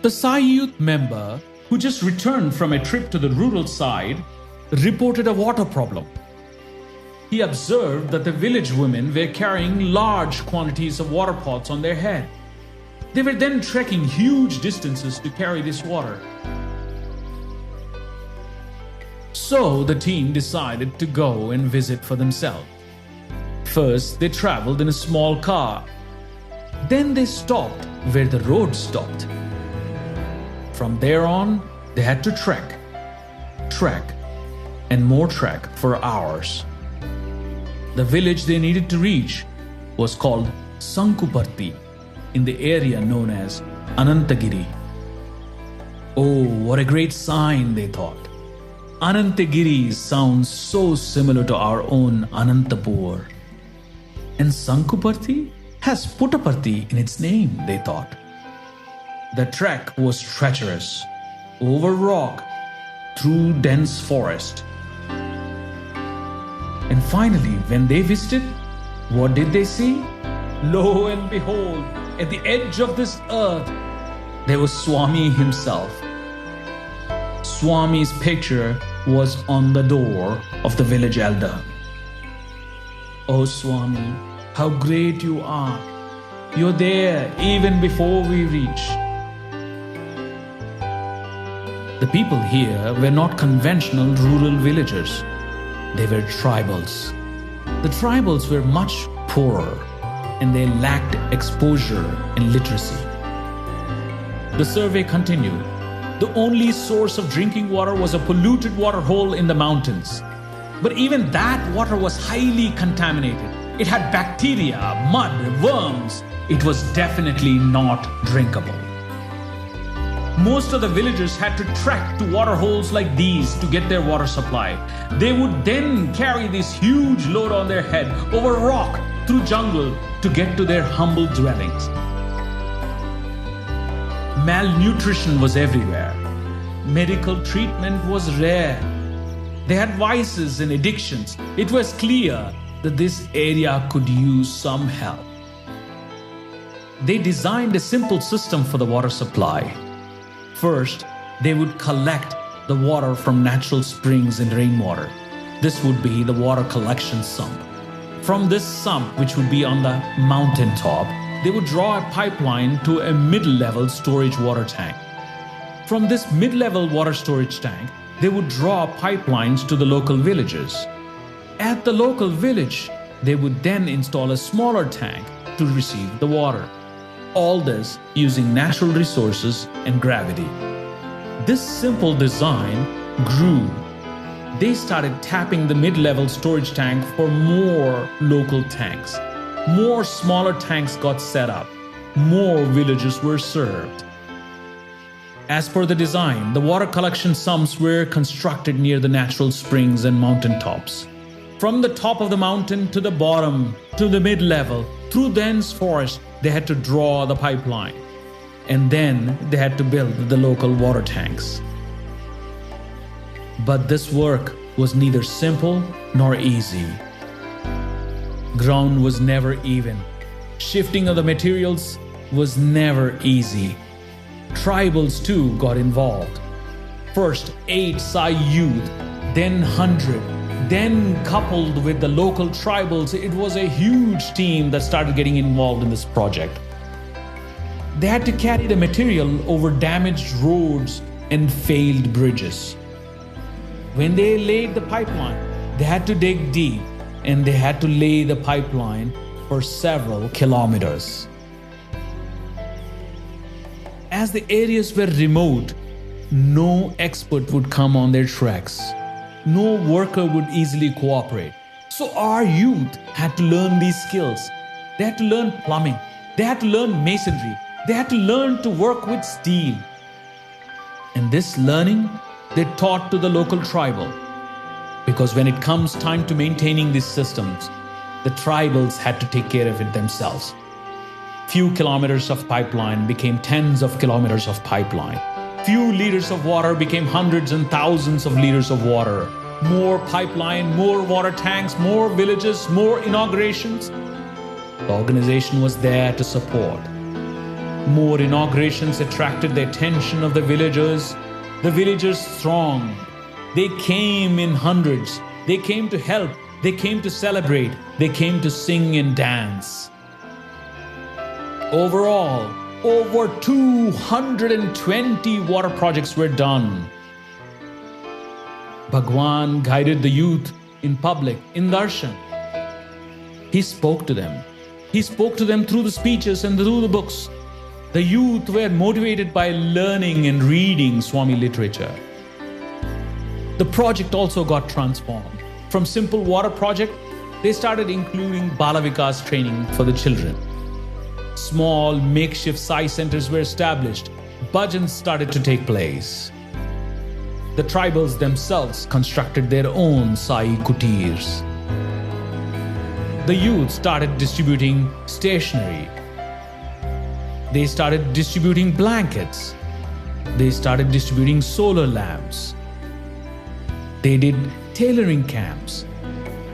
The Sai youth member, who just returned from a trip to the rural side, reported a water problem. He observed that the village women were carrying large quantities of water pots on their head. They were then trekking huge distances to carry this water. So the team decided to go and visit for themselves. First, they traveled in a small car. Then they stopped where the road stopped. From there on, they had to trek, and more trek for hours. The village they needed to reach was called Sankuparti in the area known as Anantagiri. Oh, what a great sign, they thought. Anantagiri sounds so similar to our own Anantapur. And Sankuparti has Puttaparthi in its name, they thought. The trek was treacherous, over rock, through dense forest. And finally, when they visited, what did they see? Lo and behold, at the edge of this earth, there was Swami himself. Swami's picture was on the door of the village elder. Oh Swami, how great you are. You're there even before we reach. The people here were not conventional rural villagers. They were tribals. The tribals were much poorer and they lacked exposure and literacy. The survey continued. The only source of drinking water was a polluted water hole in the mountains. But even that water was highly contaminated. It had bacteria, mud, worms. It was definitely not drinkable. Most of the villagers had to trek to water holes like these to get their water supply. They would then carry this huge load on their head over rock, through jungle to get to their humble dwellings. Malnutrition was everywhere. Medical treatment was rare. They had vices and addictions. It was clear that this area could use some help. They designed a simple system for the water supply. First, they would collect the water from natural springs and rainwater. This would be the water collection sump. From this sump, which would be on the mountain top, they would draw a pipeline to a mid-level storage water tank. From this mid-level water storage tank, they would draw pipelines to the local villages. At the local village, they would then install a smaller tank to receive the water. All this using natural resources and gravity. This simple design grew. They started tapping the mid-level storage tank for more local tanks. More smaller tanks got set up. More villages were served. As per the design, the water collection sumps were constructed near the natural springs and mountain tops. From the top of the mountain to the bottom, to the mid-level, through dense forest, they had to draw the pipeline. And then they had to build the local water tanks. But this work was neither simple nor easy. Ground was never even. Shifting of the materials was never easy. Tribals too got involved. First 8 Sai youth, then 100, then coupled with the local tribals, it was a huge team that started getting involved in this project. They had to carry the material over damaged roads and failed bridges. When they laid the pipeline, they had to dig deep and they had to lay the pipeline for several kilometers. As the areas were remote, no expert would come on their treks. No worker would easily cooperate. So our youth had to learn these skills. They had to learn plumbing. They had to learn masonry. They had to learn to work with steel. And this learning, they taught to the local tribal. Because when it comes time to maintaining these systems, the tribals had to take care of it themselves. Few kilometers of pipeline became tens of kilometers of pipeline. Few liters of water became hundreds and thousands of liters of water. More pipeline, more water tanks, more villages, more inaugurations. The organization was there to support. More inaugurations attracted the attention of the villagers. The villagers thronged. They came in hundreds. They came to help. They came to celebrate. They came to sing and dance. Overall, over 220 water projects were done. Bhagwan guided the youth in public, in darshan. He spoke to them. He spoke to them through the speeches and through the books. The youth were motivated by learning and reading Swami literature. The project also got transformed. From simple water project, they started including Bala Vikas training for the children. Small makeshift Sai centers were established. Bhajans started to take place. The tribals themselves constructed their own Sai kutirs. The youth started distributing stationery. They started distributing blankets. They started distributing solar lamps. They did tailoring camps.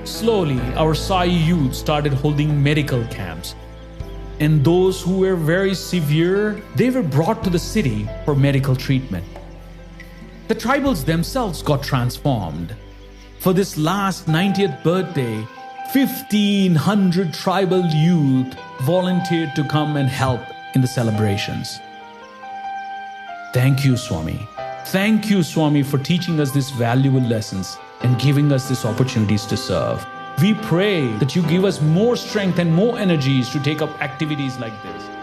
Slowly, our Sai youth started holding medical camps. And those who were very severe, they were brought to the city for medical treatment. The tribals themselves got transformed. For this last 90th birthday, 1,500 tribal youth volunteered to come and help in the celebrations. Thank you, Swami. Thank you, Swami, for teaching us these valuable lessons and giving us these opportunities to serve. We pray that you give us more strength and more energies to take up activities like this.